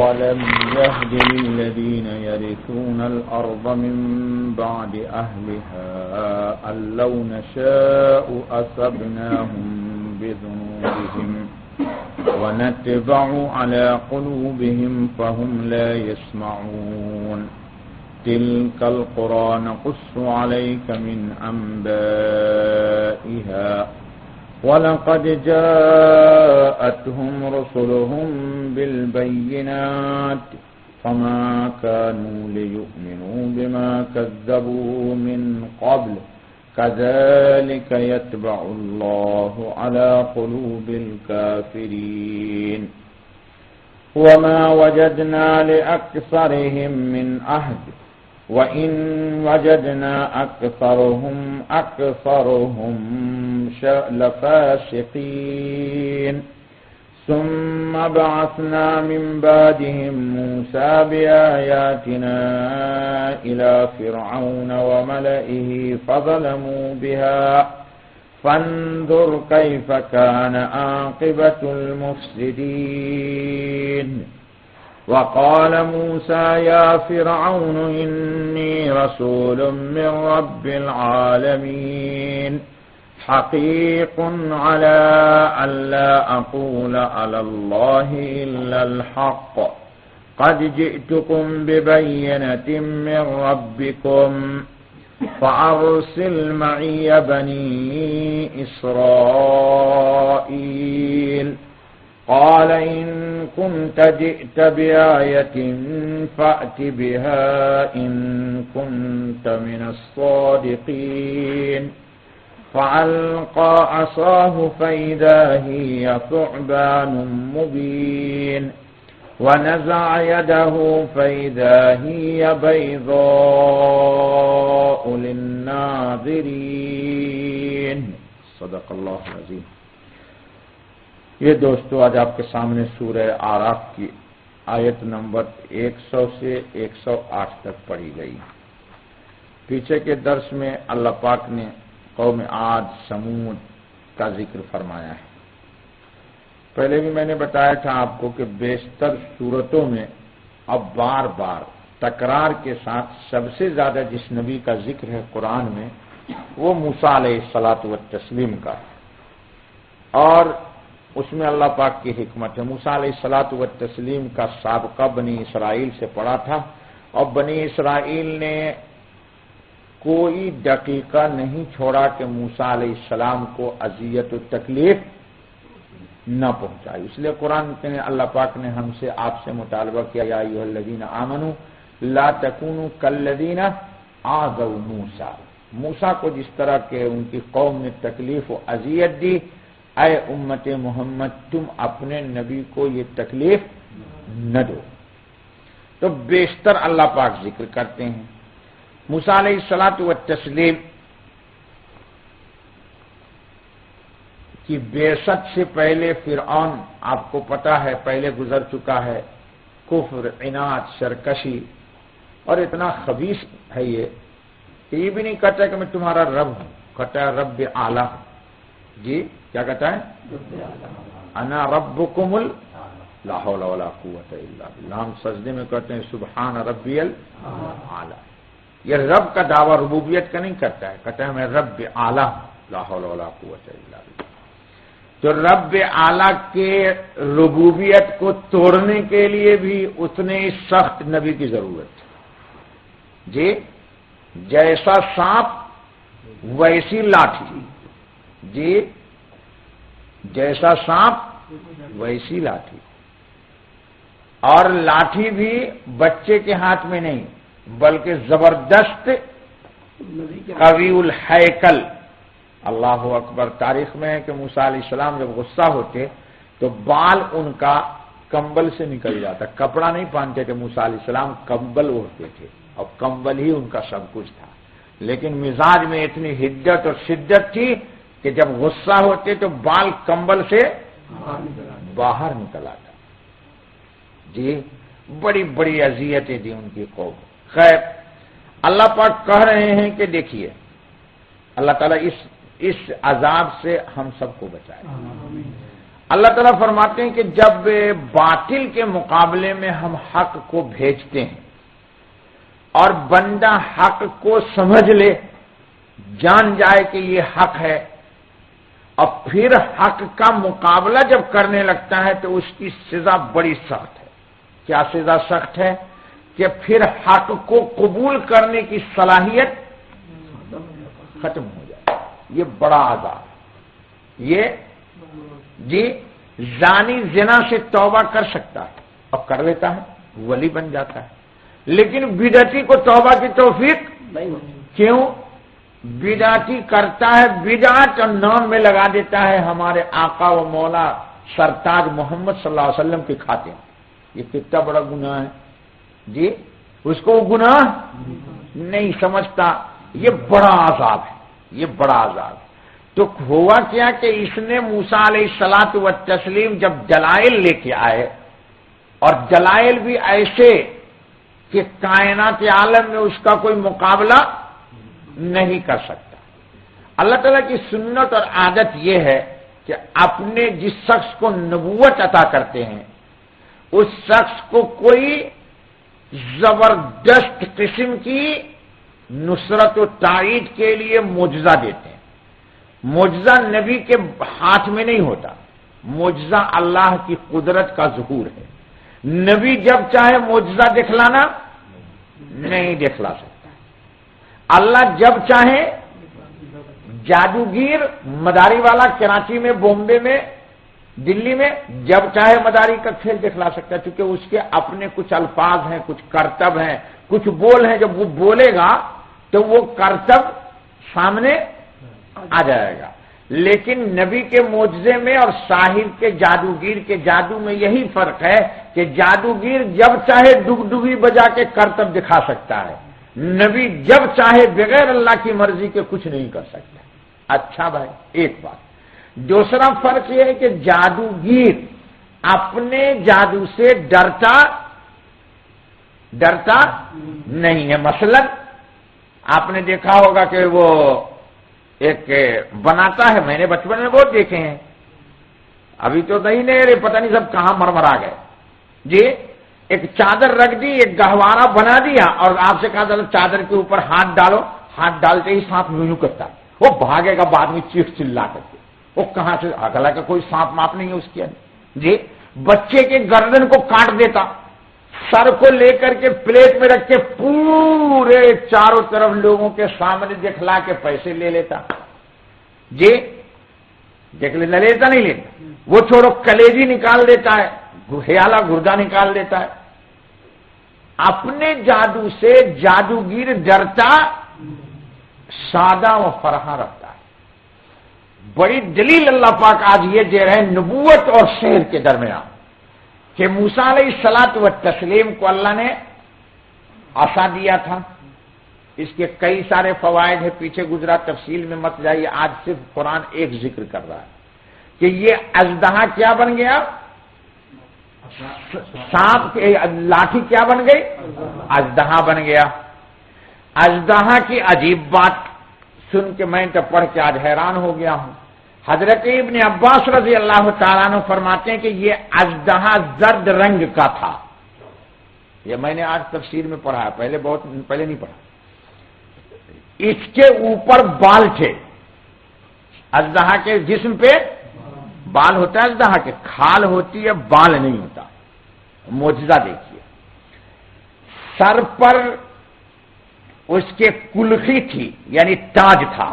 أولم يهد للذين يرثون الأرض من بعد أهلها أن لو نشاء أصبناهم بذنوبهم ونتبع على قلوبهم فهم لا يسمعون تلك القرى نقص عليك من أنبائها وَلَقَدْ جَاءَتْهُمْ رُسُلُهُم بِالْبَيِّنَاتِ فَمَا كَانُوا لِيُؤْمِنُوا بِمَا كَذَّبُوا مِنْ قَبْلُ كَذَلِكَ يَطْبَعُ اللَّهُ عَلَى قُلُوبِ الْكَافِرِينَ وَمَا وَجَدْنَا لِأَكْثَرِهِم مِّنْ عَهْدٍ وَإِنْ وَجَدْنَا أَكْثَرَهُمْ لَفَاسِقِينَ ثُمَّ بَعَثْنَا مِنْ بَعْدِهِمْ مُوسَى بِآيَاتِنَا إِلَى فِرْعَوْنَ وَمَلَئِهِ فَظَلَمُوا بِهَا فَانظُرْ كَيْفَ كَانَ عَاقِبَةُ الْمُفْسِدِينَ وقال موسى يا فرعون إني رسول من رب العالمين حقيق على ألا أقول على الله إلا الحق قد جئتكم ببينة من ربكم فأرسل معي بني إسرائيل قال إن كنت جئت بآية فأت بها إن كنت من الصادقين فألقى عصاه فإذا هي ثعبان مبين ونزع يده فإذا هي بيضاء للناظرين صدق الله العظيم. یہ دوستو آج آپ کے سامنے سورہ آراف کی آیت نمبر 100 سے 108 تک پڑھی گئی. پیچھے کے درس میں اللہ پاک نے قوم عاد سمود کا ذکر فرمایا ہے. پہلے بھی میں نے بتایا تھا آپ کو کہ بیشتر صورتوں میں اب بار بار تکرار کے ساتھ سب سے زیادہ جس نبی کا ذکر ہے قرآن میں وہ موسیٰ علیہ الصلوۃ والتسلیم کا ہے، اور اس میں اللہ پاک کی حکمت ہے. موسیٰ علیہ الصلوۃ والتسلیم کا سابقہ بنی اسرائیل سے پڑا تھا، اور بنی اسرائیل نے کوئی دقیقہ نہیں چھوڑا کہ موسیٰ علیہ السلام کو اذیت و تکلیف نہ پہنچائی. اس لیے قرآن میں اللہ پاک نے ہم سے آپ سے مطالبہ کیا یا ایھا الذین آمنوا لا تکونوا کالذین آذوا موسیٰ. موسیٰ کو جس طرح کہ ان کی قوم نے تکلیف و اذیت دی، اے امت محمد تم اپنے نبی کو یہ تکلیف نہ دو. تو بیشتر اللہ پاک ذکر کرتے ہیں. موسیٰ علیہ الصلوۃ والتسلیم کی بعثت سے پہلے فرعون آپ کو پتا ہے پہلے گزر چکا ہے. کفر، عناد، سرکشی، اور اتنا خبیث ہے یہ کہ یہ بھی نہیں کہتا کہ میں تمہارا رب ہوں، کہتا ہے رب اعلیٰ. جی کیا کہتا ہے؟ انا ربکم لا حول ولا قوت الا باللہ. ہم سجدے میں کہتے ہیں سبحان ربی الاعلی. یہ رب کا دعویٰ ربوبیت کا نہیں کرتا ہے، کہتا ہے میں رب اعلیٰ لا حول ولا قوت الا باللہ. تو رب اعلیٰ کے ربوبیت کو توڑنے کے لیے بھی اتنے سخت نبی کی ضرورت ہے. جی جیسا سانپ ویسی لاٹھی. جی جیسا سانپ ویسی لاٹھی، اور لاٹھی بھی بچے کے ہاتھ میں نہیں بلکہ زبردست قوی الہیکل. اللہ اکبر. تاریخ میں ہے کہ موسیٰ علیہ السلام جب غصہ ہوتے تو بال ان کا کمبل سے نکل جاتا. کپڑا نہیں پہنتے تھے موسیٰ علیہ السلام، کمبل اوڑھتے تھے، اور کمبل ہی ان کا سب کچھ تھا. لیکن مزاج میں اتنی حدت اور شدت تھی کہ جب غصہ ہوتے تو بال کمبل سے باہر نکل آتا. جی بڑی بڑی اذیتیں دی ان کی قوم. خیر اللہ پاک کہہ رہے ہیں کہ دیکھیے اللہ تعالیٰ اس عذاب سے ہم سب کو بچائے. اللہ تعالیٰ فرماتے ہیں کہ جب باطل کے مقابلے میں ہم حق کو بھیجتے ہیں اور بندہ حق کو سمجھ لے، جان جائے کہ یہ حق ہے، اور پھر حق کا مقابلہ جب کرنے لگتا ہے تو اس کی سزا بڑی سخت ہے۔ کیا سزا سخت ہے؟ کہ پھر حق کو قبول کرنے کی صلاحیت ختم ہو جائے۔ یہ بڑا عذاب ہے۔ یہ جی زانی زنا سے توبہ کر سکتا ہے اور کر لیتا ہے، ولی بن جاتا ہے، لیکن بدعتی کو توبہ کی توفیق نہیں ہوتی۔ کیوں؟ بدعتی کرتا ہے بدعت اور نام میں لگا دیتا ہے ہمارے آقا و مولا سرتاج محمد صلی اللہ علیہ وسلم کے کھاتے ہیں۔ یہ کتنا بڑا گناہ ہے جی، اس کو وہ گناہ نہیں سمجھتا۔ یہ بڑا عذاب ہے، یہ بڑا عذاب ہے۔ تو ہوا کیا کہ اس نے موسیٰ علیہ الصلاۃ والتسلیم جب دلائل لے کے آئے، اور دلائل بھی ایسے کہ کائنات عالم میں اس کا کوئی مقابلہ نہیں کر سکتا۔ اللہ تعالیٰ کی سنت اور عادت یہ ہے کہ اپنے جس شخص کو نبوت عطا کرتے ہیں اس شخص کو کوئی زبردست قسم کی نصرت و تائید کے لیے معجزہ دیتے ہیں۔ معجزہ نبی کے ہاتھ میں نہیں ہوتا، معجزہ اللہ کی قدرت کا ظہور ہے۔ نبی جب چاہے معجزہ دکھلانا نہیں دکھلا سکتا۔ اللہ جب چاہے جادوگیر مداری والا کراچی میں، بومبے میں، دلی میں جب چاہے مداری کا کھیل دکھلا سکتا ہے، کیونکہ اس کے اپنے کچھ الفاظ ہیں، کچھ کرتب ہیں، کچھ بول ہیں۔ جب وہ بولے گا تو وہ کرتب سامنے آ جائے گا۔ لیکن نبی کے معجزے میں اور ساحر کے جادوگیر کے جادو میں یہی فرق ہے کہ جادوگیر جب چاہے ڈگڈگی بجا کے کرتب دکھا سکتا ہے، نبی جب چاہے بغیر اللہ کی مرضی کے کچھ نہیں کر سکتا۔ اچھا بھائی، ایک بات۔ دوسرا فرق یہ ہے کہ جادوگیر اپنے جادو سے ڈرتا نہیں ہے۔ مثلا آپ نے دیکھا ہوگا کہ وہ ایک بناتا ہے، میں نے بچپن میں بہت دیکھے ہیں، ابھی تو نہیں رہے، پتہ نہیں سب کہاں مرمرا گئے جی۔ ایک چادر رکھ دی، ایک گہوارہ بنا دیا، اور آپ سے کہا چلو چادر کے اوپر ہاتھ ڈالو، ہاتھ ڈالتے ہی سانپ یوں کرتا ہے، وہ بھاگے گا بعد میں چیخ چلا کر کے۔ وہ کہاں سے اگلا کا کوئی سانپ ماپ نہیں ہے اس کے جی۔ بچے کے گردن کو کاٹ دیتا، سر کو لے کر کے پلیٹ میں رکھ کے پورے چاروں طرف لوگوں کے سامنے دکھلا کے پیسے لے لیتا جی۔ دیکھ لیتا، لیتا نہیں لیتا، وہ چھوڑو کلیجی نکال دیتا ہے، ہیالہ گردہ نکال دیتا ہے۔ اپنے جادو سے جادوگر ڈرتا، سادہ و فرحاں رکھتا ہے۔ بڑی دلیل اللہ پاک آج یہ دے رہے ہیں نبوت اور سحر کے درمیان کہ موسیٰ علیہ الصلاۃ والتسلیم کو اللہ نے عصا دیا تھا۔ اس کے کئی سارے فوائد ہیں، پیچھے گزرا، تفصیل میں مت جائیے، آج صرف قرآن ایک ذکر کر رہا ہے کہ یہ اژدہا کیا بن گیا، سانپ لاٹھی کیا بن گئی، اژدہا بن گیا۔ اژدہا کی عجیب بات سن کے میں تو پڑھ کے آج حیران ہو گیا ہوں۔ حضرت ابن عباس رضی اللہ تعالیٰ عنہ فرماتے ہیں کہ یہ اژدہا زرد رنگ کا تھا۔ یہ میں نے آج تفسیر میں پڑھا ہے، پہلے نہیں پڑھا۔ اس کے اوپر بال تھے، اژدہا کے جسم پہ بال ہوتا ہے، اژدہا کے کھال ہوتی ہے، بال نہیں ہوتا۔ معجزہ دیکھیے، سر پر اس کے کلخی تھی، یعنی تاج تھا،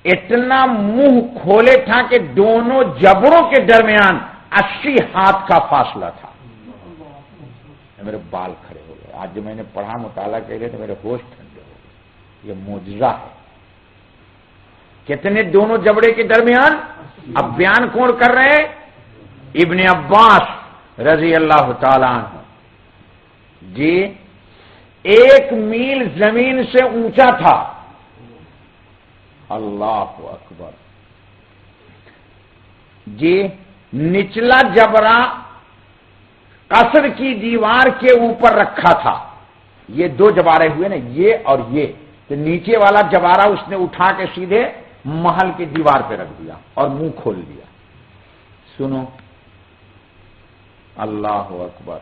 اتنا منہ کھولے تھا کہ دونوں جبڑوں کے درمیان 80 ہاتھ کا فاصلہ تھا۔ میرے بال کھڑے ہو گئے آج جو میں نے پڑھا، مطالعہ کے لیے تو میرے ہوش ٹھنڈے ہو گئے۔ یہ معجزہ ہے۔ کتنے دونوں جبڑے کے درمیان؟ اب بیان کون کر رہے ہیں؟ ابن عباس رضی اللہ تعالیٰ عنہ جی۔ 1 میل زمین سے اونچا تھا۔ اللہ اکبر جی۔ نچلا جبرا قصر کی دیوار کے اوپر رکھا تھا۔ یہ 2 جبارے ہوئے نا، یہ اور یہ، تو نیچے والا جبارہ اس نے اٹھا کے سیدھے محل کی دیوار پہ رکھ دیا اور منہ کھول دیا۔ سنو اللہ اکبر،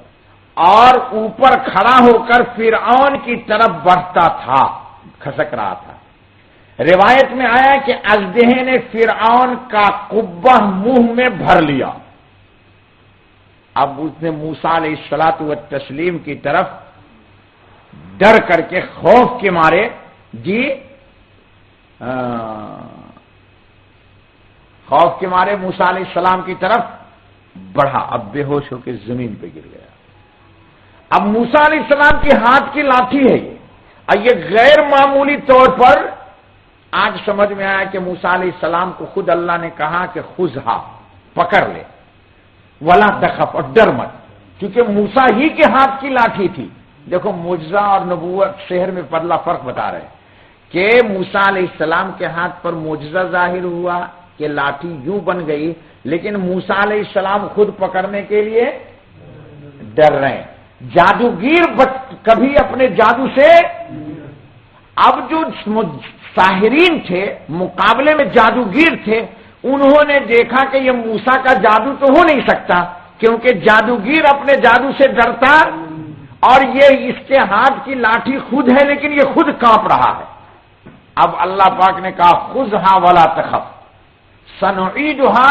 اور اوپر کھڑا ہو کر فرعون کی طرف بڑھتا تھا، کھسک رہا تھا۔ روایت میں آیا کہ اژدہے نے فرعون کا قبہ منہ میں بھر لیا۔ اب اس نے موسیٰ علیہ الصلوۃ والتسلیم کی طرف ڈر کر کے خوف کے مارے خوف کے مارے موسیٰ علیہ السلام کی طرف بڑھا، اب بے ہوش ہو کے زمین پہ گر گیا۔ اب موسیٰ علیہ السلام کی ہاتھ کی لاٹھی ہے یہ، اور یہ غیر معمولی طور پر آج سمجھ میں آیا کہ موسیٰ علیہ السلام کو خود اللہ نے کہا کہ خذھا، پکڑ لے، ولا تخف، اور ڈر مت، کیونکہ موسیٰ ہی کے ہاتھ کی لاٹھی تھی۔ دیکھو معجزہ اور نبوت شہر میں پرلا فرق بتا رہے کہ موسیٰ علیہ السلام کے ہاتھ پر معجزہ ظاہر ہوا کہ لاٹھی یوں بن گئی، لیکن موسیٰ علیہ السلام خود پکڑنے کے لیے ڈر رہے ہیں۔ جادوگر کبھی اپنے جادو سے، اب جو ساحرین تھے مقابلے میں جادوگر تھے، انہوں نے دیکھا کہ یہ موسیٰ کا جادو تو ہو نہیں سکتا، کیونکہ جادوگر اپنے جادو سے ڈرتا، اور یہ اس کے ہاتھ کی لاٹھی خود ہے لیکن یہ خود کانپ رہا ہے۔ اب اللہ پاک نے کہا خذھا ولا تخف سنعیدھا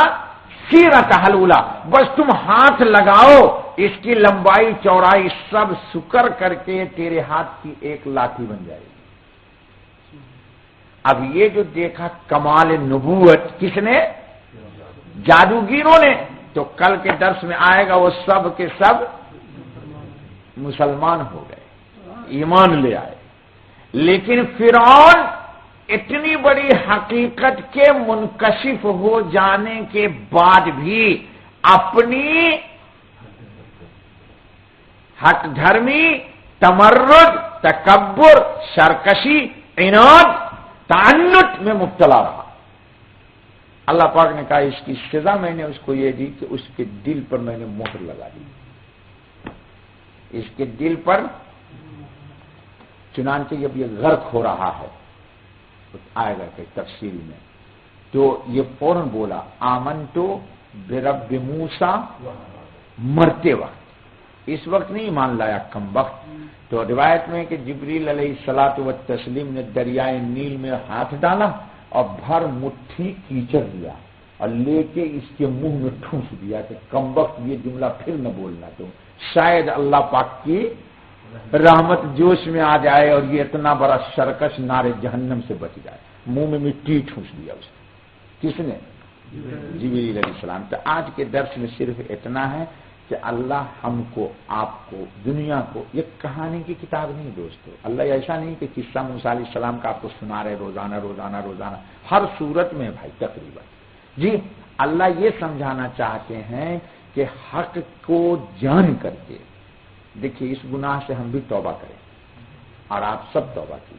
سیرتھا الاولی، بس تم ہاتھ لگاؤ، اس کی لمبائی چوڑائی سب سکر کر کے تیرے ہاتھ کی ایک لاٹھی بن جائے گی۔ اب یہ جو دیکھا کمال نبوت کس نے؟ جادوگروں نے، تو کل کے درس میں آئے گا وہ سب کے سب مسلمان ہو گئے، ایمان لے آئے۔ لیکن فرعون اتنی بڑی حقیقت کے منکشف ہو جانے کے بعد بھی اپنی حق دھرمی، تمرد، تکبر، سرکشی، عناد، تعنت میں مبتلا رہا۔ اللہ پاک نے کہا اس کی سزا میں نے اس کو یہ دی کہ اس کے دل پر میں نے مہر لگا دی، اس کے دل پر، چنانچہ جب یہ غرق ہو رہا ہے آئے گا کہ تفصیل میں، تو یہ فوراً بولا آمنتو برب موسیٰ، مرتے وقت، اس وقت نہیں مان لایا کم وقت۔ تو روایت میں کہ جبریل علیہ الصلوۃ والتسلیم نے دریائے نیل میں ہاتھ ڈالا اور بھر مٹھی کیچڑ دیا اور لے کے اس کے منہ میں ٹھونس دیا کہ کم وقت یہ جملہ پھر نہ بولنا، تو شاید اللہ پاک کی رحمت جوش میں آ جائے اور یہ اتنا بڑا سرکش نارے جہنم سے بچ جائے۔ منہ میں مٹی ٹھونس دیا اس نے، کس نے؟ جبریل علیہ السلام۔ تو آج کے درس میں صرف اتنا ہے کہ اللہ ہم کو، آپ کو، دنیا کو، یہ کہانی کی کتاب نہیں دوستو، اللہ ایسا نہیں کہ قصہ موسیٰ علیہ السلام کا آپ کو سنا رہے روزانہ روزانہ روزانہ ہر صورت میں بھائی تقریباً، جی اللہ یہ سمجھانا چاہتے ہیں کہ حق کو جان کر کے، دیکھیے اس گناہ سے ہم بھی توبہ کریں اور آپ سب توبہ کی،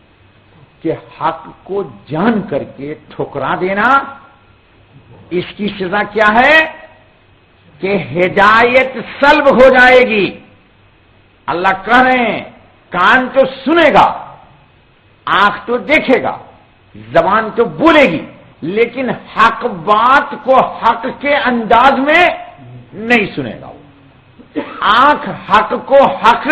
کہ حق کو جان کر کے ٹھکرا دینا، اس کی سزا کیا ہے کہ ہدایت سلب ہو جائے گی۔ اللہ کہہ رہے ہیں کان تو سنے گا، آنکھ تو دیکھے گا، زبان تو بولے گی، لیکن حق بات کو حق کے انداز میں نہیں سنے گا۔ آنکھ حق کو حق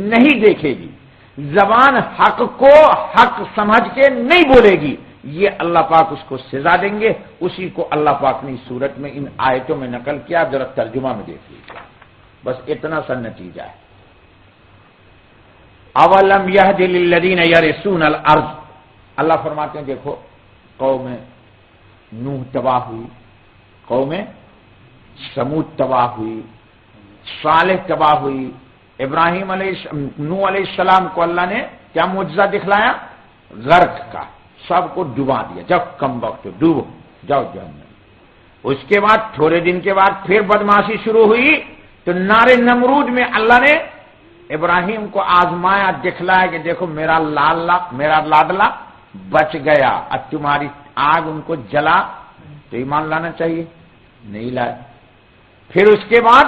نہیں دیکھے گی، زبان حق کو حق سمجھ کے نہیں بولے گی، یہ اللہ پاک اس کو سزا دیں گے۔ اسی کو اللہ پاک نے اس صورت میں ان آیتوں میں نقل کیا، ذرا ترجمہ میں دیکھ لیجیے، بس اتنا سا نتیجہ ہے۔ اولم یہد للذین یرثون الارض، اللہ فرماتے ہیں دیکھو قوم نوح تباہ ہوئی، قوم سمود تباہ ہوئی، صالح تباہ ہوئی، نوح علیہ السلام کو اللہ نے کیا معجزہ دکھلایا؟ غرق کا، سب کو ڈبا دیا، جب کم وقت ڈوبو جاؤ جہنم۔ اس کے بعد تھوڑے دن کے بعد پھر بدماشی شروع ہوئی، تو نار نمرود میں اللہ نے ابراہیم کو آزمایا، دکھلایا کہ دیکھو میرا لاڈلا بچ گیا، اب تمہاری آگ ان کو جلا، تو ایمان لانا چاہیے، نہیں لائے۔ پھر اس کے بعد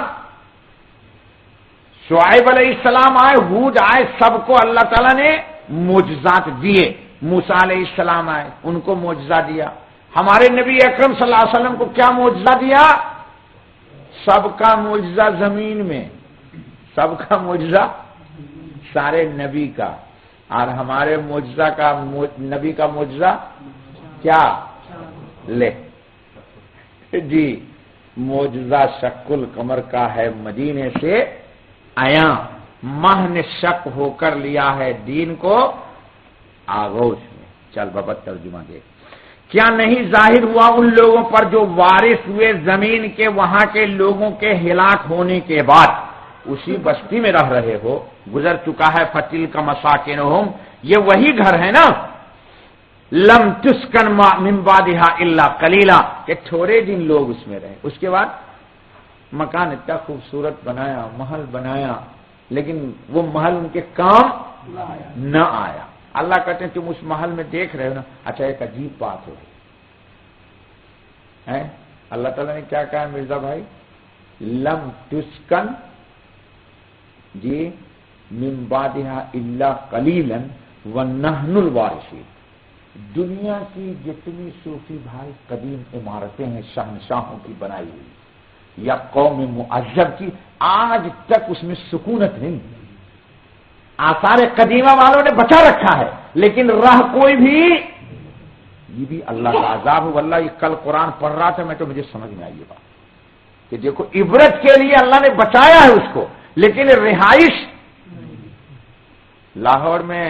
شعیب علیہ السلام آئے، ہود آئے، سب کو اللہ تعالیٰ نے معجزات دیے۔ موسیٰ علیہ السلام آئے، ان کو معجزہ دیا۔ ہمارے نبی اکرم صلی اللہ علیہ وسلم کو کیا معجزہ دیا سب کا معجزہ زمین میں، سب کا معجزہ سارے نبی کا، اور ہمارے معجزہ کا، نبی کا معجزہ کیا لے جی، معجزہ شق القمر کا ہے، مدینے سے آیا، ماہ نے شک ہو کر لیا ہے دین کو آغوش میں۔ چل بابا ترجمہ دے، کیا نہیں ظاہر ہوا ان لوگوں پر جو وارث ہوئے زمین کے، وہاں کے لوگوں کے ہلاک ہونے کے بعد اسی بستی میں رہ رہے ہو، گزر چکا ہے فتیل کا مساکنہم، یہ وہی گھر ہے نا، لم تسکن من بعدہا الا قلیلا، کہ تھوڑے دن لوگ اس میں رہے، اس کے بعد مکان اتنا خوبصورت بنایا، محل بنایا، لیکن وہ محل ان کے کام نہ آیا۔ اللہ کہتے ہیں تم اس محل میں دیکھ رہے ہو نا، اچھا ایک عجیب بات ہو ہے، اللہ تعالیٰ نے کیا کہا مرزا بھائی، لم تسکن جی من بعدہا الا قلیلا ونحن الوارثین۔ دنیا کی جتنی صوفی بھائی قدیم عمارتیں ہیں شہنشاہوں کی بنائی ہوئی یا قوم معذب کی، آج تک اس میں سکونت نہیں، آثار قدیمہ والوں نے بچا رکھا ہے، لیکن رہ کوئی بھی، یہ بھی اللہ کا عذاب ہے۔ واللہ یہ کل قرآن پڑھ رہا تھا میں تو مجھے سمجھ میں آئی یہ بات کہ دیکھو عبرت کے لیے اللہ نے بچایا ہے اس کو، لیکن رہائش لاہور میں،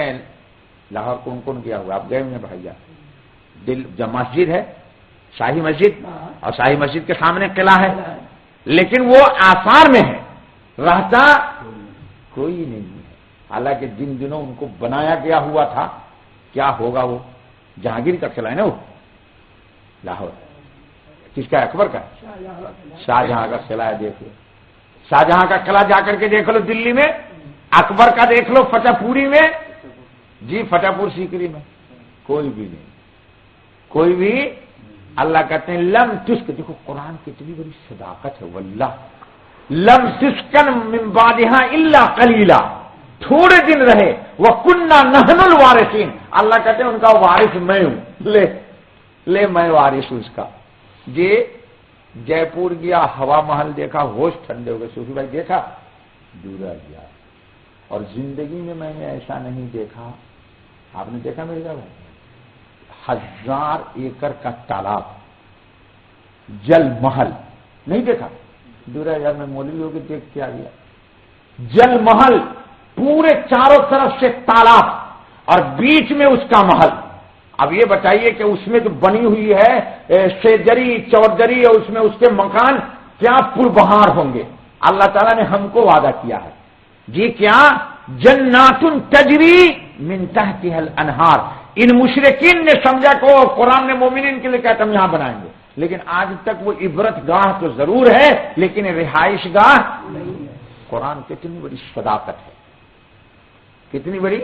لاہور کون کون گیا ہوا، آپ گئے ہوئے بھائیا، دل جب مسجد ہے شاہی مسجد، اور شاہی مسجد کے سامنے قلعہ ہے، لیکن وہ آثار میں ہے، رہتا کوئی نہیں ہے۔ حالانکہ جن دنوں ان کو بنایا گیا ہوا تھا، کیا ہوگا وہ جہانگیر کا قلعہ ہے نا، وہ لاہور کس کا، اکبر کا، شاہجہاں کا قلعہ ہے، دیکھ لو شاہجہاں کا قلعہ جا کر کے دیکھ لو دلی میں، اکبر کا دیکھ لو فتح پوری میں جی، فتح پور سیکری میں، کوئی بھی نہیں، کوئی بھی۔ اللہ کہتے ہیں لم تسک، دیکھو قرآن کی اتنی بڑی صداقت ہے، واللہ لم تسکن من بعدہا الا قلیلا، تھوڑے دن رہے، وَكُنَّا نَحْنُ الْوَارِثِينَ، اللہ کہتے ہیں ان کا وارث میں ہوں، لے میں وارث ہوں اس کا جی۔ جے پور گیا، ہوا محل دیکھا، ہوش ٹھنڈے ہو گئے، صوفی بھائی دیکھا، دورا گیا، اور زندگی میں میں نے ایسا نہیں دیکھا، آپ نے دیکھا میرے بھائی، 1000 ایکڑ کا تالاب، جل محل نہیں دیکھا، دورا یار میں مولوی ہو کے دیکھ کے آ گیا، جل محل، پورے چاروں طرف سے تالاب اور بیچ میں اس کا محل۔ اب یہ بتائیے کہ اس میں جو بنی ہوئی ہے سیجری چودری، اور اس میں اس کے مکان کیا پربہار ہوں گے۔ اللہ تعالیٰ نے ہم کو وعدہ کیا ہے جی، کیا جنات تجری من تحتها الانہار۔ ان مشرکین نے سمجھا کہ قرآن نے مومنین کے لیے کہتا ہم یہاں بنائیں گے، لیکن آج تک وہ عبرت گاہ تو ضرور ہے، لیکن رہائش گاہ نہیں ہے۔ قرآن کتنی بڑی صداقت ہے، کتنی بڑی،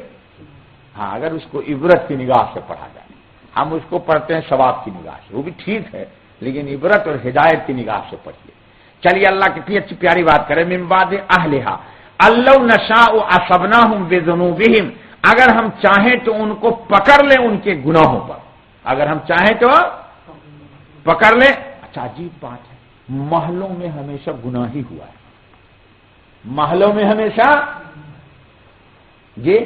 ہاں اگر اس کو عبرت کی نگاہ سے پڑھا جائے، ہم اس کو پڑھتے ہیں ثواب کی نگاہ سے، وہ بھی ٹھیک ہے، لیکن عبرت اور ہدایت کی نگاہ سے پڑھیے۔ چلیے اللہ کتنی اچھی پیاری بات کرے، من بعد اہلھا اللو نشاء اصبناہم بذنوبہم، اگر ہم چاہیں تو ان کو پکڑ لیں ان کے گناہوں پر، اگر ہم چاہیں تو پکڑ لیں۔ اچھا عجیب بات ہے، محلوں میں ہمیشہ گناہ ہی ہوا ہے، محلوں میں ہمیشہ جی،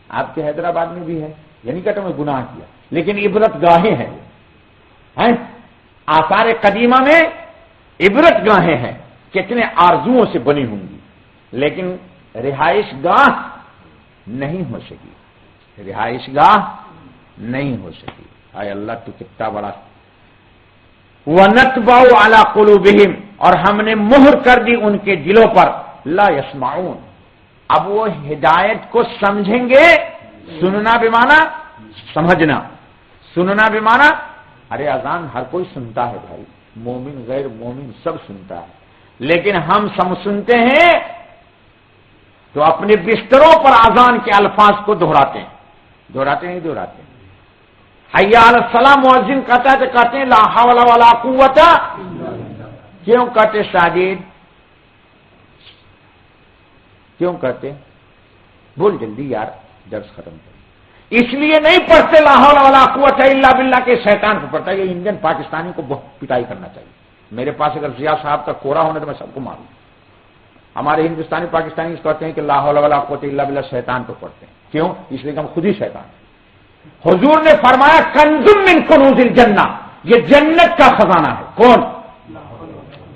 آپ کے حیدرآباد میں بھی ہے، یعنی کہتا ہوں گناہ کیا، لیکن عبرت گاہیں ہیں، آثار قدیمہ میں عبرت گاہیں ہیں، کتنے آرزوؤں سے بنی ہوں گی، لیکن رہائش گاہ نہیں ہو سکی، رہائش گاہ نہیں ہو سکی۔ اے اللہ تو کتنا بڑا۔ وَنَتْبَعُ عَلَىٰ قُلُوبِهِمْ، اور ہم نے مہر کر دی ان کے دلوں پر، لا يسمعون، اب وہ ہدایت کو سمجھیں گے، سننا بمانا سمجھنا، سننا بمانا، ارے اذان ہر کوئی سنتا ہے بھائی، مومن غیر مومن سب سنتا ہے، لیکن ہم سنتے ہیں تو اپنے بستروں پر اذان کے الفاظ کو دہراتے ہیں، دہراتے نہیں دہراتے ہیں۔ حیا علی الصلاۃ مؤذن کہتا ہے تو کہتے ہیں لا حول ولا قوت، کیوں کہتے ساجد، کیوں کہتے بول جلدی یار درس ختم کر، اس لیے نہیں پڑھتے لا حول ولا قوت الا باللہ کے شیطان کو پڑھتا ہے، یہ انڈین پاکستانی کو بہت پٹائی کرنا چاہیے، میرے پاس اگر ضیاء صاحب کا کوڑا ہونا تو میں سب کو ماروں. ہمارے ہندوستانی پاکستانی اس کہتے ہیں کہ لا حول ولا قوت الا باللہ، شیطان کو پڑھتے ہیں. کیوں؟ اس لیے کہ ہم خود ہی شیطان ہیں. حضور نے فرمایا کنزم من کنوز الجنہ، یہ جنت کا خزانہ ہے. کون؟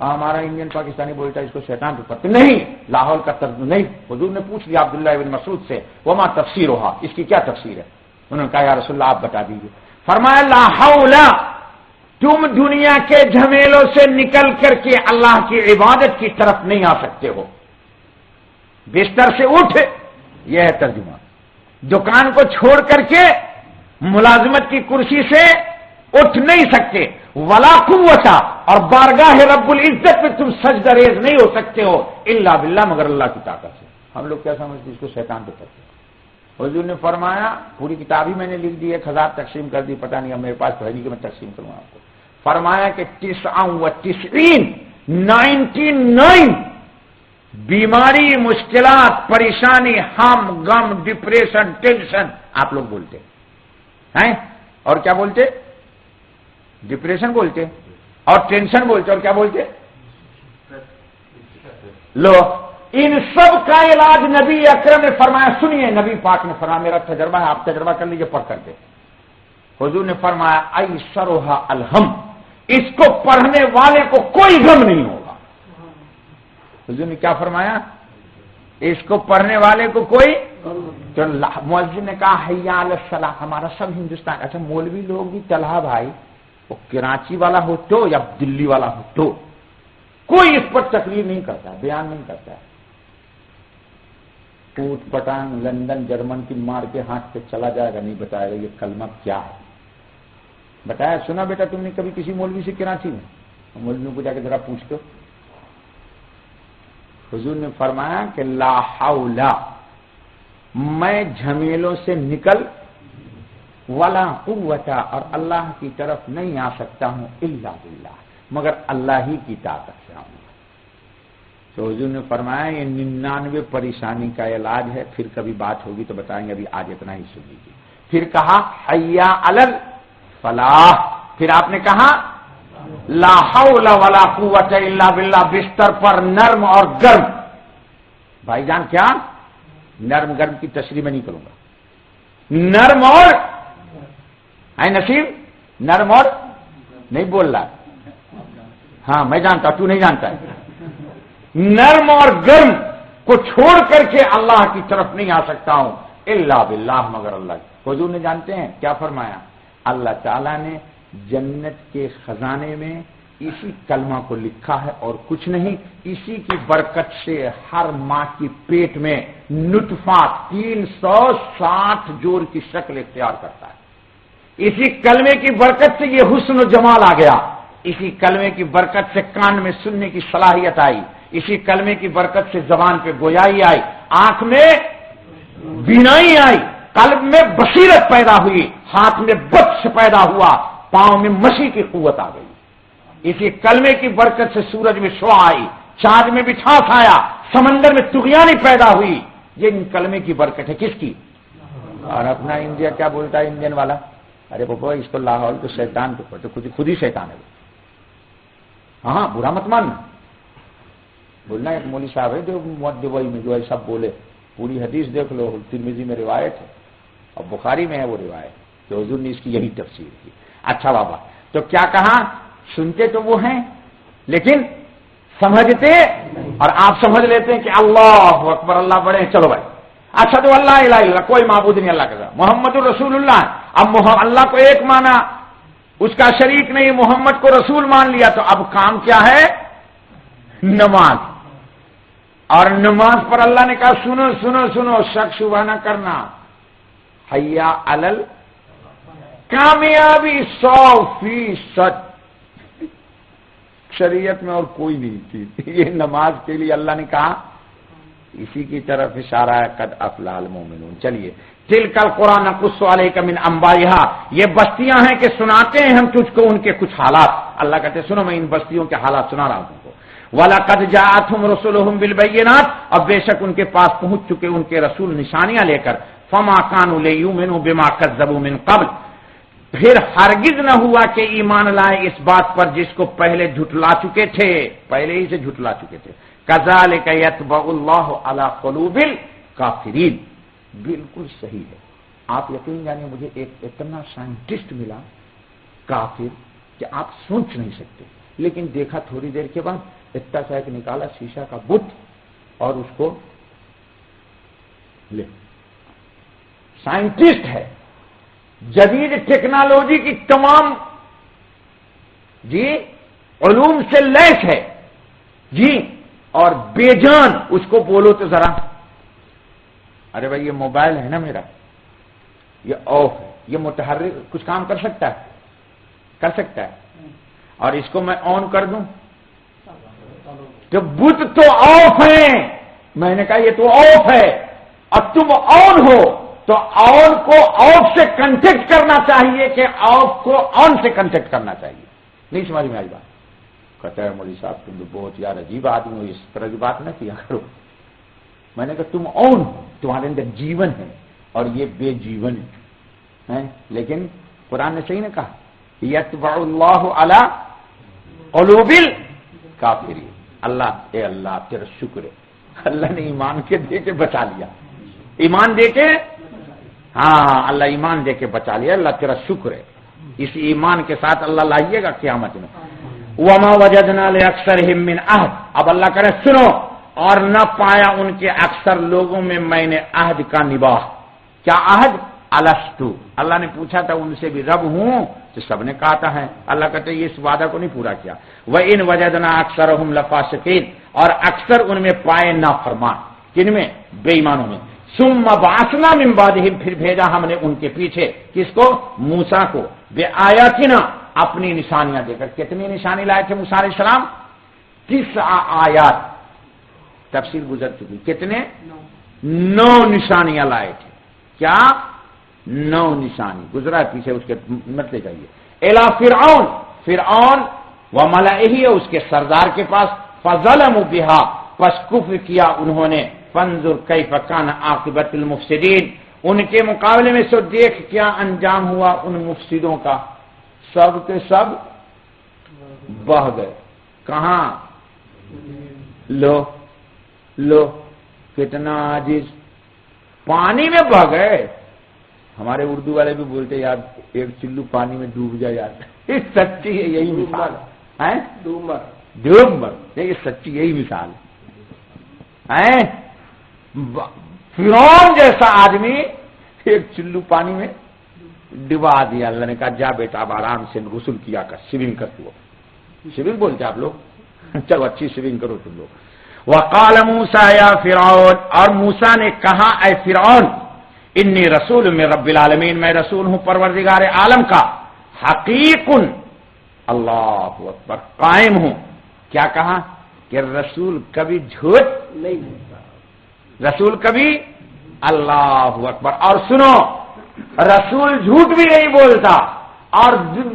ہمارا انڈین پاکستانی بولتا ہے اس کو شیطان کو پڑھتے نہیں، لاہور کا ترجمہ نہیں. حضور نے پوچھ لیا عبداللہ ابن مسعود سے وما تفسیر ہوا، اس کی کیا تفسیر ہے؟ انہوں نے کہا یا رسول اللہ آپ بتا دیجیے. فرمایا لا حول، تم دنیا کے جھمیلوں سے نکل کر کے اللہ کی عبادت کی طرف نہیں آ سکتے ہو. بستر سے اٹھ، یہ ہے ترجمہ. دکان کو چھوڑ کر کے ملازمت کی کرسی سے اٹھ نہیں سکتے. ولا قوتا، اور بارگاہ رب العزت میں تم سجدہ ریز نہیں ہو سکتے ہو الا باللہ، مگر اللہ کی طاقت سے. ہم لوگ کیا سمجھتے اس کو شیطان کو کرتے. حضور نے فرمایا، پوری کتاب ہی میں نے لکھ دی، 1000 تقسیم کر دی، پتہ نہیں اب میرے پاس تو ہے نہیں کہ میں تقسیم کروں آپ کو. فرمایا کہ 99 بیماری، مشکلات، پریشانی، ہم، غم، ڈپریشن، ٹینشن آپ لوگ بولتے ہیں، اور کیا بولتے؟ ڈپریشن بولتے اور ٹینشن بولتے اور کیا بولتے؟ لو، ان سب کا علاج نبی اکرم نے فرمایا. سنیے نبی پاک نے فرمایا، میرا تجربہ ہے، آپ تجربہ کر لیجئے پڑھ کر کے. حضور نے فرمایا ایسرھا الہم، اس کو پڑھنے والے کو کوئی غم نہیں ہوگا. حضور نے کیا فرمایا؟ اس کو پڑھنے والے کو کوئی. تو مؤذن نے کہا حیا علی الصلاۃ. ہمارا سب ہندوستان، اچھا مولوی لوگ بھی طلحہ بھائی، وہ کراچی والا ہو تو یا دلی والا ہو تو کوئی اس پر تقریر نہیں کرتا، بیان نہیں کرتا ہے. ٹوٹ پٹانگ لندن جرمن کی مار کے ہاتھ پہ چلا جائے گا، نہیں بتائے گا یہ کلمہ کیا ہے. بتایا سنا بیٹا تم نے کبھی کسی مولوی سے کراچی میں؟ مولویوں کو جا کے ذرا پوچھ دو. حضور نے فرمایا کہ لا حول، میں جھمیلوں سے نکل، ولا قوت، اور اللہ کی طرف نہیں آ سکتا ہوں الا باللہ، مگر اللہ ہی کی طاقت سے آؤں گا. تو حضور نے فرمایا یہ 99 پریشانی کا علاج ہے، پھر کبھی بات ہوگی تو بتائیں گے، ابھی آج اتنا ہی سن لیجیے. پھر کہا حیا علی الفلاح، پھر آپ نے کہا لا حول ولا قوت الا باللہ. بستر پر نرم اور گرم. بھائی جان کیا نرم گرم کی تشریح میں نہیں کروں گا. نرم اور ہے نصیب، نرم اور نہیں بول رہا. ہاں میں جانتا، تو نہیں جانتا ہے. نرم اور گرم کو چھوڑ کر کے اللہ کی طرف نہیں آ سکتا ہوں الا باللہ، مگر اللہ. حضور نے جانتے ہیں کیا فرمایا؟ اللہ تعالیٰ نے جنت کے خزانے میں اسی کلمہ کو لکھا ہے اور کچھ نہیں. اسی کی برکت سے ہر ماں کی پیٹ میں نطفہ 360 جوڑ کی شکل اختیار کرتا ہے. اسی کلمے کی برکت سے یہ حسن و جمال آ گیا. اسی کلمے کی برکت سے کان میں سننے کی صلاحیت آئی. اسی کلمے کی برکت سے زبان پہ گویائی آئی، آنکھ میں بینائی آئی، قلب میں بصیرت پیدا ہوئی، ہاتھ میں بطش پیدا ہوا، پاؤں میں مشی کی قوت آ گئی. اسی کلمے کی برکت سے سورج میں شعاع آئی، چاند میں مٹھاس آیا، سمندر میں طغیانی پیدا ہوئی. یہ ان کلمے کی برکت ہے. کس کی؟ اور اپنا انڈیا کیا بولتا ہے انڈین والا؟ ارے بابا اس کو لاہور تو شیطان کو پڑھتے، خود ہی شیطان ہے. ہاں برا مت ماننا. بولنا ایک مولوی صاحب ہے جو دبئی میں جو ہے سب بولے، پوری حدیث دیکھ لو، ترمذی میں روایت ہے اور بخاری میں ہے وہ روایت کہ حضور نے اس کی یہی تفسیر کی. اچھا بابا، تو کیا کہا؟ سنتے تو وہ ہیں لیکن سمجھتے، اور آپ سمجھ لیتے ہیں کہ اللہ اکبر، اللہ بڑے ہیں. چلو بھائی، اچھا تو اللہ الہ الا اللہ، کوئی معبود نہیں اللہ کے ساتھ، محمد الرسول اللہ. اب اللہ کو ایک مانا، اس کا شریک نہیں، محمد کو رسول مان لیا، تو اب کام کیا ہے؟ نماز. اور نماز پر اللہ نے کہا سنو سنو سنو، شک شبہ نہ کرنا. حیا علی کامیابی 100%. شریعت میں اور کوئی نہیں تھی، یہ نماز کے لیے اللہ نے کہا. اسی کی طرف اشارہ ہے قد افلح المؤمنون. چلیے، تلک القرآن نقص علیک من انبائها، یہ بستیاں ہیں کہ سناتے ہیں ہم تجھ کو ان کے کچھ حالات. اللہ کہتے ہیں سنو میں ان بستیوں کے حالات سنا رہا ہوں تم کو. وَلَقَدْ جَاءَتْهُمْ رُسُلُهُمْ بِالْبَيِّنَاتِ، اب بے شک ان کے پاس پہنچ چکے ان کے رسول نشانیاں لے کر. فَمَا كَانُوا لِيُؤْمِنُوا بِمَا كَذَّبُوا مِن قَبْلُ، پھر ہرگز نہ ہوا کہ ایمان لائے اس بات پر جس کو پہلے جھٹلا چکے تھے، پہلے ہی سے جھٹلا چکے تھے۔ کذالک یطبع اللہ علی قلوب الکافرین، بالکل صحیح ہے۔ آپ یقین جانیں مجھے ایک اتنا سائنٹسٹ ملا کافر کہ آپ سوچ نہیں سکتے، لیکن دیکھا تھوڑی دیر کے بعد اتنا سا ایک نکالا شیشہ کا بت اور اس کو لے، سائنٹسٹ ہے، جدید ٹیکنالوجی کی تمام جی علوم سے لیس ہے جی، اور بے جان اس کو بولو تو ذرا، ارے بھائی یہ موبائل ہے نا میرا، یہ آف ہے، یہ متحرک کچھ کام کر سکتا ہے؟ کر سکتا ہے، اور اس کو میں آن کر دوں تو بت تو آف ہے، میں نے کہا یہ تو آف ہے، اور تم آن ہو تو آن کو آف سے کنٹیکٹ کرنا چاہیے کہ آف کو آن سے کنٹیکٹ کرنا چاہیے۔ نہیں سمجھ میں آئی بات؟ کہتا ہے مولوی صاحب تم تو بہت یار عجیب آدمی ہو، اس طرح کی بات نہ کیا کرو۔ میں نے کہا تم آن ہو، تمہارے اندر جیون ہے اور یہ بے جیون ہے، لیکن قرآن نے صحیح نے کہا یطبع اللہ علی قلوب الکافرین۔ اللہ اے اللہ تیرا شکر ہے، اللہ نے ایمان کے دے کے بچا لیا، ایمان دے کے، ہاں اللہ ایمان دے کے بچا لیا، اللہ تیرا شکر ہے۔ اس ایمان کے ساتھ اللہ لائیے گا قیامت میں۔ وما وجدنا لاکثرهم من عہد، اب اللہ کرے سنو، اور نہ پایا ان کے اکثر لوگوں میں میں نے عہد کا نباہ۔ کیا عہد؟ الستو، اللہ نے پوچھا تھا ان سے بھی رب ہوں تو سب نے کہا تھا ہے، اللہ کہتے یہ اس وعدہ کو نہیں پورا کیا۔ وَإِنْ وَجَدْنَا أَكْثَرَهُمْ لَفَاسِقِينَ، اور اکثر ان میں پائے نافرمان، کن میں؟ بے ایمانوں میں۔ ثُمَّ بَعَثْنَا مِن بَعْدِهِمْ، پھر بھیجا ہم نے ان کے پیچھے کس کو؟ موسیٰ کو، بِآیاتِنَا، اپنی نشانیاں دے کر۔ کتنی نشانی لائے تھے موسیٰ علیہ السلام؟ 9 آیات، تفسیر گزر چکی، کتنے؟ 9 نشانیاں لائے تھے۔ کیا؟ 9 نشانی گزرا پیچھے، اس کے مت لے جائیے۔ الا فرعون، فرعون وملئہ، اس کے سردار کے پاس، فظلموا بها، پس کفر کیا انہوں نے، فانظر کیف کان عاقبۃ المفسدین، ان کے مقابلے میں سو دیکھ کیا انجام ہوا ان مفسدوں کا، سب کے سب بہہ گئے۔ کہاں؟ لو کتنا عاجز، پانی میں بہہ گئے۔ ہمارے اردو والے بھی بولتے یار ایک چلو پانی میں ڈوب جائے یار، یہ سچی ہے، یہی مثال ہے، ڈوب مر، یہ سچی یہی مثال ہے۔ فرعون جیسا آدمی ایک چلو پانی میں ڈبا دیا، اللہ نے کہا جا بیٹا اب آرام سے غسل کیا کر، سوئمنگ کر، تو سوئمنگ بولتے آپ لوگ، چلو اچھی سوئمنگ کرو تم لوگ۔ وقال موسیٰ یا فرعون، اور موسیٰ نے کہا اے فرعون، انی رسول من رب العالمین، میں رسول ہوں پروردگار عالم کا، حقیق، اللہ اکبر، قائم ہوں۔ کیا کہا؟ کہ رسول کبھی جھوٹ نہیں بولتا، رسول کبھی، اللہ اکبر، اور سنو رسول جھوٹ بھی نہیں بولتا، اور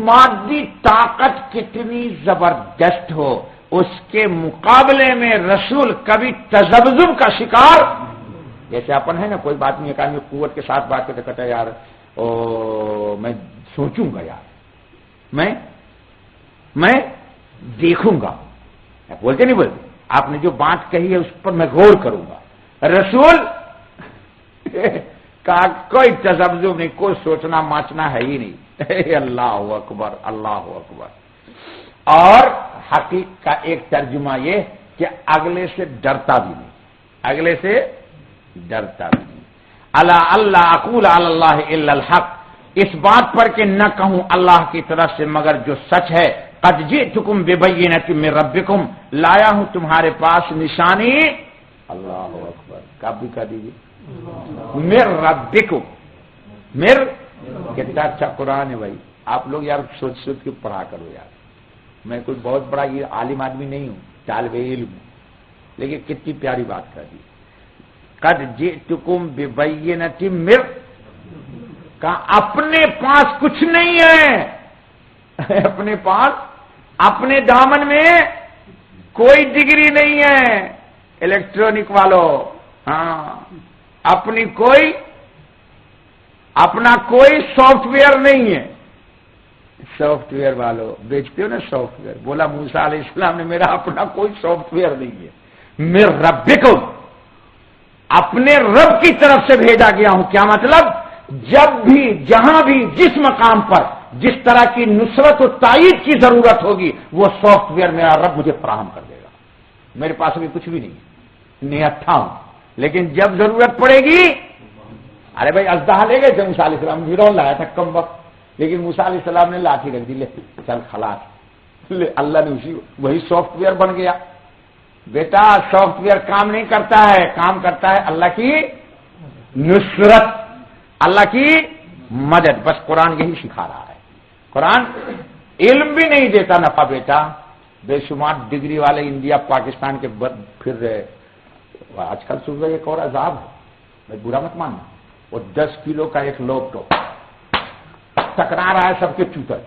مادی طاقت کتنی زبردست ہو اس کے مقابلے میں رسول کبھی تذبذب کا شکار، جیسے اپن ہے نا کوئی بات نہیں، ایک آدمی قوت کے ساتھ بات کرتے کہتا ہے یار میں سوچوں گا، یار میں دیکھوں گا، بولتے نہیں بولتے، آپ نے جو بات کہی ہے اس پر میں غور کروں گا۔ رسول کا کوئی تذبذب نہیں، کوئی سوچنا ماچنا ہے ہی نہیں، اللہ اکبر اللہ اکبر۔ اور حقیق کا ایک ترجمہ یہ کہ اگلے سے ڈرتا بھی نہیں، اگلے سے ڈرتا بھی نہیں۔ اللہ اقول علی اللہ الا الحق، اس بات پر کہ نہ کہوں اللہ کی طرف سے مگر جو سچ ہے، قد جئتکم ببینۃ من ربکم، لایا ہوں تمہارے پاس نشانی، اللہ اکبر، کب بھی کہہ دیجیے، من ربکم، مر، کتنا اچھا قرآن ہے بھائی، آپ لوگ یار سوچ سوچ کے پڑھا کرو یار، میں کوئی بہت بڑا یہ عالم آدمی نہیں ہوں، طالب علم، لیکن کتنی پیاری بات کر دی، قد جئتکم ببینۃ من، کا اپنے پاس کچھ نہیں ہے، اپنے پاس، اپنے دامن میں کوئی ڈگری نہیں ہے، الیکٹرانک والوں، ہاں اپنا کوئی سافٹ ویئر نہیں ہے، سافٹ ویئر والوں بیچتے ہو نا سافٹ ویئر، بولا موسیٰ علیہ السلام نے میرا اپنا کوئی سافٹ ویئر نہیں ہے، میں ربکم اپنے رب کی طرف سے بھیجا گیا ہوں۔ کیا مطلب؟ جب بھی جہاں بھی جس مقام پر جس طرح کی نصرت و تائید کی ضرورت ہوگی وہ سافٹ ویئر میرا رب مجھے فراہم کر دے گا۔ میرے پاس ابھی کچھ بھی نہیں ہے، نہتھا ہوں، لیکن جب ضرورت پڑے گی، ارے بھائی اژدہا لے گئے تھے موسیٰ علیہ السلام، فرعون لایا تھا کم وقت، لیکن موسیٰ علیہ السلام نے لاٹھی رکھ دی، لے چل خلاص، لے اللہ نے وہی سافٹ ویئر بن گیا۔ بیٹا سافٹ ویئر کام نہیں کرتا ہے، کام کرتا ہے اللہ کی نصرت، اللہ کی مدد۔ بس قرآن یہی سکھا رہا ہے۔ قرآن علم بھی نہیں دیتا نفع بیٹا، بے شمار ڈگری والے انڈیا پاکستان کے پھر رہے، آج کل صبح ایک اور عذاب ہے، میں برا مت ماننا، وہ 10 کلو کا ایک لیپ ٹاپ ٹکرا رہا ہے سب کے چوتر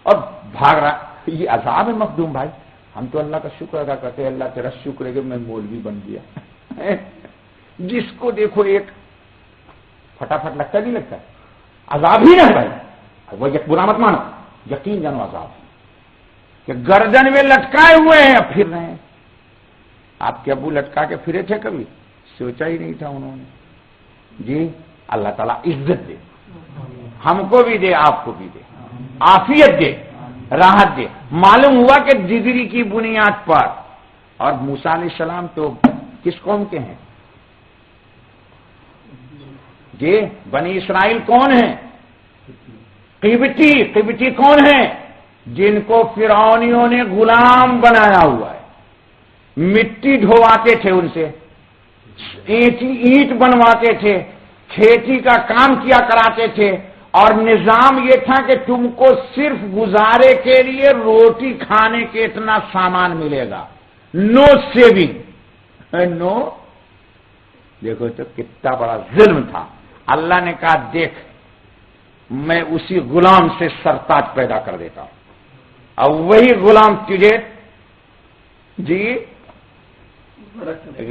اور بھاگ رہا، یہ عذاب ہے مخدوم بھائی۔ ہم تو اللہ کا شکر ادا کرتے ہیں، اللہ تیرا شکر ہے کہ میں مولوی بن گیا۔ جس کو دیکھو ایک فٹافٹ لگتا نہیں لگتا، عذاب ہی نہ بھائی، وہ برا مت مانو، یقین جانو عذاب کہ گردن میں لٹکائے ہوئے ہیں اب پھر رہے ہیں۔ آپ کے ابو لٹکا کے پھرے تھے کبھی؟ سوچا ہی نہیں تھا انہوں نے۔ جی اللہ تعالیٰ عزت دے، ہم کو بھی دے، آپ کو بھی دے، عافیت دے، راحت دے۔ معلوم ہوا کہ ڈگری کی بنیاد پر، اور موسیٰ علیہ السلام تو کس قوم کے ہیں؟ جی بنی اسرائیل کون ہیں؟ قبطی۔ قبطی کون ہیں؟ جن کو فرعونیوں نے غلام بنایا ہوا ہے، مٹی ڈھواتے تھے ان سے، اینٹ بنواتے تھے، کھیتی کا کام کیا کراتے تھے، اور نظام یہ تھا کہ تم کو صرف گزارے کے لیے روٹی کھانے کے اتنا سامان ملے گا، نو سیونگ، نو۔ دیکھو تو کتنا بڑا ظلم تھا۔ اللہ نے کہا دیکھ میں اسی غلام سے سرتاج پیدا کر دیتا ہوں، اور وہی غلام تجھے جی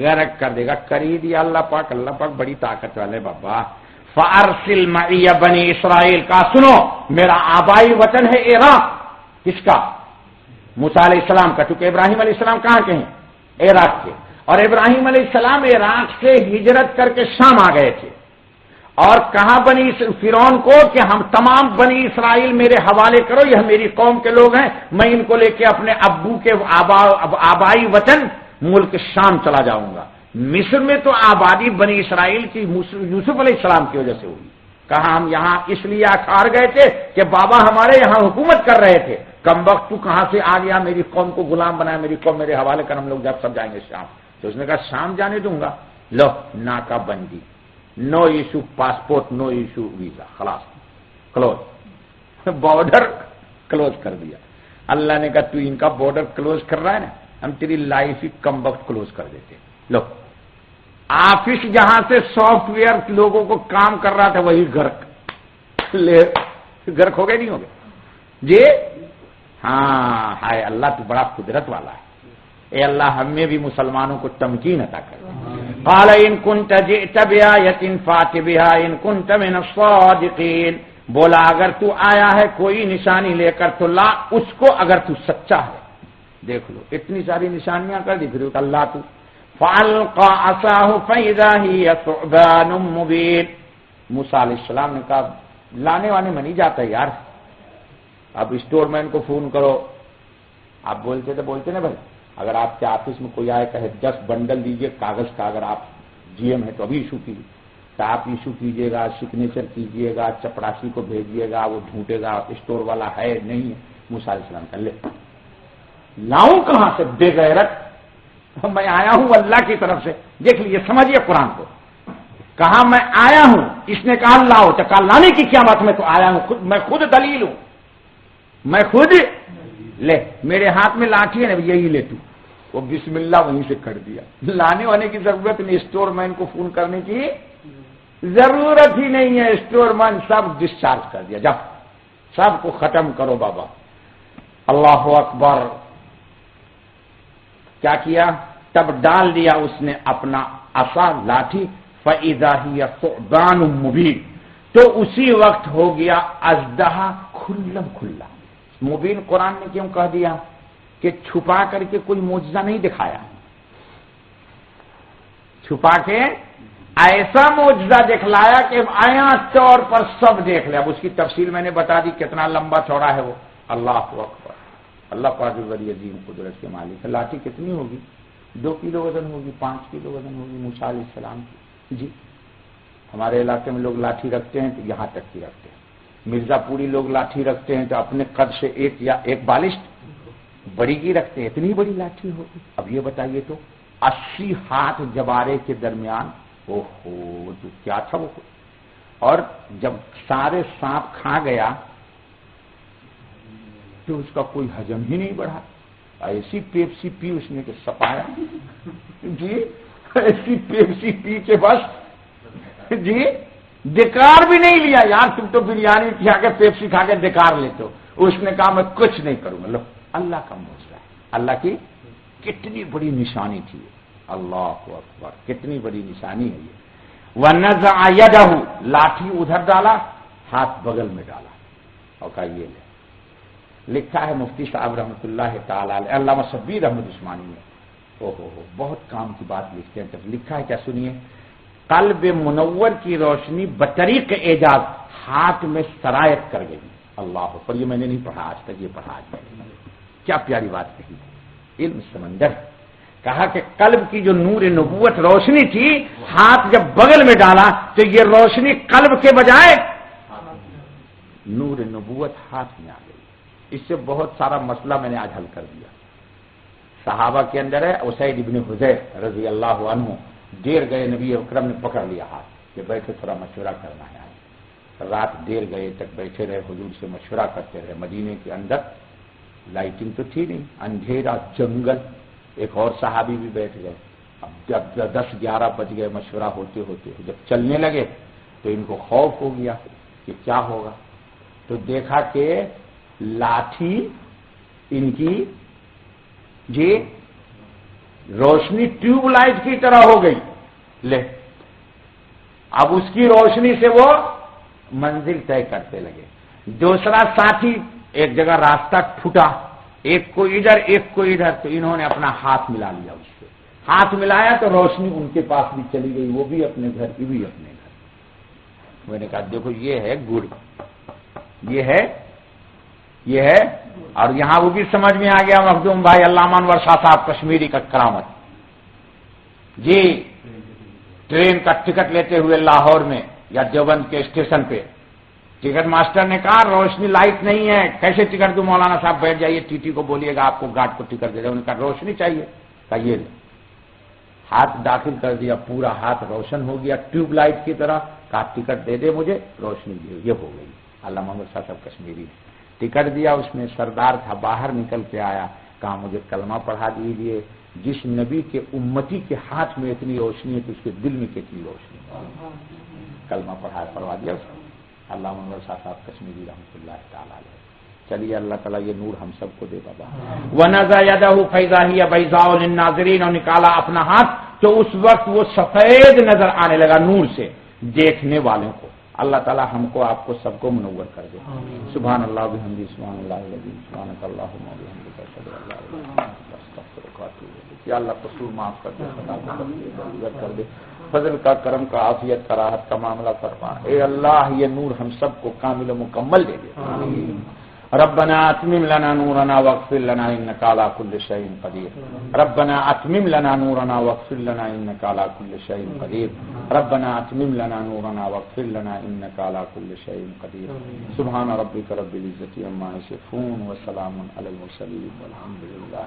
غرق کر دے گا۔ کری دیا اللہ پاک۔ اللہ پاک بڑی طاقت والے بابا۔ فارسل معی بنی اسرائیل کا سنو، میرا آبائی وطن ہے عراق، کس کا؟ موسیٰ علیہ السلام کا، کیونکہ ابراہیم علیہ السلام کہاں کے ہیں؟ عراق کے، اور ابراہیم علیہ السلام عراق سے ہجرت کر کے شام آ گئے تھے، اور کہا بنی فرعون کو کہ ہم تمام بنی اسرائیل میرے حوالے کرو، یہ میری قوم کے لوگ ہیں، میں ان کو لے کے اپنے ابو کے آبائی وطن ملک شام چلا جاؤں گا۔ مصر میں تو آبادی بنی اسرائیل کی یوسف علیہ السلام کی وجہ سے ہوئی۔ کہا ہم یہاں اس لیے آخار گئے تھے کہ بابا ہمارے یہاں حکومت کر رہے تھے، کم وقت تو کہاں سے آ گیا، میری قوم کو غلام بنایا، میری قوم میرے حوالے کر، ہم لوگ جب سب جائیں گے شام۔ تو اس نے کہا شام جانے دوں گا، لو ناکہ بندی، no issue passport, no issue visa, خلاص کلوز، بارڈر کلوز کر دیا۔ اللہ نے کہا تو ان کا بارڈر کلوز کر رہا ہے نا، ہم تیری لائف ہی کم وقت کلوز کر دیتے۔ لو آفس جہاں سے سافٹ ویئر لوگوں کو کام کر رہا تھا وہی گھر ہو گئے، نہیں ہو گئے جی؟ ہاں ہائے اللہ تو بڑا قدرت والا ہے۔ اے اللہ ہم میں بھی مسلمانوں کو تمکین عطا کر۔ قال ان كنت جئت بآية فات بها ان كنت من الصادقين، بولا اگر تو آیا ہے کوئی نشانی لے کر تو لا اس کو، اگر تو سچا ہے۔ دیکھ لو اتنی ساری نشانیاں کر دی، پھر اللہ تو فالقى عصاه فاذا هي ثعبان مبين۔ موسیٰ علیہ السلام نے کہا لانے وانے میں نہیں جاتا یار، اب اسٹور مین کو فون کرو، آپ بولتے نا بھائی، اگر آپ کے آفس میں کوئی آئے کہے 10 بنڈل دیجیے کاغذ کا، اگر آپ جی ایم ہے تو ابھی ایشو کیجیے، تو آپ ایشو کیجیے گا، سگنیچر کیجیے گا، چپراسی کو بھیجیے گا، وہ ڈھونڈے گا اسٹور والا ہے نہیں ہے۔ موسیٰ علیہ السلام کر لے لاؤں کہاں سے بے غیرت، میں آیا ہوں اللہ کی طرف سے۔ دیکھ لیجیے سمجھیے قرآن کو، کہا میں آیا ہوں، اس نے کہا لاؤ، تو کہا لانے کی کیا بات، میں تو آیا ہوں، میں خود دلیل ہوں، میں خود لے، میرے ہاتھ میں لاٹھی ہے نا یہی لے تو، وہ بسم اللہ وہیں سے کر دیا۔ لانے وانے کی ضرورت نہیں، اسٹور مین کو فون کرنے کی ضرورت ہی نہیں ہے، اسٹور مین سب ڈسچارج کر دیا، جب سب کو ختم کرو بابا۔ اللہ اکبر، کیا کیا؟ تب ڈال دیا اس نے اپنا عصا لاٹھی، فَإِذَا هِيَ ثُعْبَانٌ مُبِينٌ، تو اسی وقت ہو گیا اژدہا کھلم کھلا. مبین قرآن نے کیوں کہہ دیا کہ چھپا کر کے کوئی معجزہ نہیں دکھایا, چھپا کے ایسا معجزہ دکھلایا کہ آیا طور پر سب دیکھ لے. اب اس کی تفصیل میں نے بتا دی, کتنا لمبا چوڑا ہے وہ. اللہ اکبر, اللہ پاک بڑی عظیم قدرت کے مالک ہے. لاٹھی کتنی ہوگی؟ 2 کلو وزن ہوگی, 5 کلو وزن ہوگی موسیٰ علیہ السلام کی. جی ہمارے علاقے میں لوگ لاٹھی رکھتے ہیں تو یہاں تک کی رکھتے ہیں. مرزا پوری لوگ لاٹھی رکھتے ہیں تو اپنے قد سے ایک بالشت بڑی کی رکھتے ہیں. اتنی بڑی لاٹھی ہوگی. اب یہ بتائیے تو 80 ہاتھ جبارے کے درمیان, اوہو جو کیا تھا وہ. اور جب سارے سانپ کھا گیا تو اس کا کوئی ہجم ہی نہیں بڑھا. ایسی پیپسی پی اس نے کہ سپایا. جی ایسی پیپسی پی کے بس جی ڈکار بھی نہیں لیا. یار تم تو بریانی کھا کے پیپسی کھا کے ڈکار لیتے ہو. اس نے کہا میں کچھ نہیں کروں گا. لو اللہ کا معجزہ ہے. اللہ کی کتنی بڑی نشانی تھی. اللہ اکبر, کتنی بڑی نشانی ہے یہ. وَنَزَعَ يَدَهُ, لاٹھی ادھر ڈالا, ہاتھ بغل میں ڈالا اور کہا یہ لے. لکھا ہے مفتی صاحب رحمۃ اللہ تعالی علیہ, علامہ شبیر احمد عثمانی میں, بہت کام کی بات لکھتے ہیں. جب لکھا ہے کیا سنیے, قلب منور کی روشنی بطریق اعجاز ہاتھ میں سرایت کر گئی. اللہ پر, یہ میں نے نہیں پڑھا آج تک, یہ پڑھا آج میں نے. کیا پیاری بات کہی. علم سمندر. کہا کہ قلب کی جو نور نبوت روشنی تھی, ہاتھ جب بغل میں ڈالا تو یہ روشنی قلب کے بجائے نور نبوت ہاتھ میں آ گئی. اس سے بہت سارا مسئلہ میں نے آج حل کر دیا. صحابہ کے اندر ہے اسید ابن حضیر رضی اللہ عنہ, دیر گئے, نبی اکرم نے پکڑ لیا ہاتھ کہ بیٹھے تھوڑا مشورہ کرنا ہے. رات دیر گئے تک بیٹھے رہے, حضور سے مشورہ کرتے رہے. مدینے کے اندر لائٹنگ تو تھی نہیں, اندھیرا جنگل. ایک اور صحابی بھی بیٹھ گئے. اب جب 10-11 بج گئے مشورہ ہوتے ہوتے, جب چلنے لگے تو ان کو خوف ہو گیا کہ کیا ہوگا. تو دیکھا کہ لاٹھی ان کی جی روشنی ٹیوب لائٹ کی طرح ہو گئی. لے اب اس کی روشنی سے وہ منزل طے کرتے لگے. دوسرا ساتھی ایک جگہ راستہ ٹوٹا, ایک کو ادھر ایک کو ادھر, تو انہوں نے اپنا ہاتھ ملا لیا. اس سے ہاتھ ملایا تو روشنی ان کے پاس بھی چلی گئی, وہ بھی اپنے گھر کی بھی اپنے گھر. میں نے کہا دیکھو یہ ہے گڑ, یہ ہے اور یہاں وہ بھی سمجھ میں آ گیا مخدوم بھائی علامہ انور شاہ صاحب کشمیری کا کرامت. جی ٹرین کا ٹکٹ لیتے ہوئے لاہور میں یا دیوبند کے اسٹیشن پہ ٹکٹ ماسٹر نے کہا روشنی لائٹ نہیں ہے, کیسے ٹکٹ دوں؟ مولانا صاحب بیٹھ جائیے, ٹی ٹی کو بولیے گا آپ کو گارڈ کو ٹکٹ دے دے. انہوں نے کہا روشنی چاہیے. کہا یہ لے. ہاتھ داخل کر دیا, پورا ہاتھ روشن ہو گیا ٹیوب لائٹ کی طرح. کہا ٹکٹ دے دے مجھے, روشنی دی, یہ ہو گئی. علامہ انور شاہ صاحب کشمیری نے ٹکٹ دیا. اس میں سردار تھا, باہر نکل کے آیا, کہا مجھے کلمہ پڑھا دیجیے. جس نبی کے امتی کے ہاتھ میں اتنی روشنی ہے تو اس کے دل میں کتنی روشنی ہے. کلمہ پڑھا دیا اس کو. علامہ انور شاہ صاحب کشمیری رحمۃ اللہ تعالی علیہ. چلیے اللہ تعالیٰ یہ نور ہم سب کو دے بابا. وَنَزَعَ يَدَهُ فَإِذَا هِيَ بَيْضَاءُ لِلنَّاظِرِينَ, اور نکالا اپنا ہاتھ تو اس وقت وہ سفید نظر آنے لگا نور سے دیکھنے والوں کو. اللہ تعالیٰ ہم کو آپ کو سب کو منور کر دے. سبحان اللہ بحمدہ, سبحان اللہ العظیم, سبحانک اللہم وبحمدک, اشہد ان لا الہ الا انت, استغفرک واتوب الیک. یا اللہ قصور معاف کر دے, خطا کر دے, فضل کا, کرم کا, عافیت کا, راحت کا معاملہ فرما. اے اللہ یہ نور ہم سب کو کامل و مکمل دے دے. ربنا اتمم لنا نورنا واغفر لنا انك على كل شيء قدير. ربنا اتمم لنا نورنا واغفر لنا انك على كل شيء قدير. ربنا اتمم لنا نورنا واغفر لنا انك على كل شيء قدير. سبحان ربك رب العزة عما يصفون وسلام على المرسلين والحمد لله.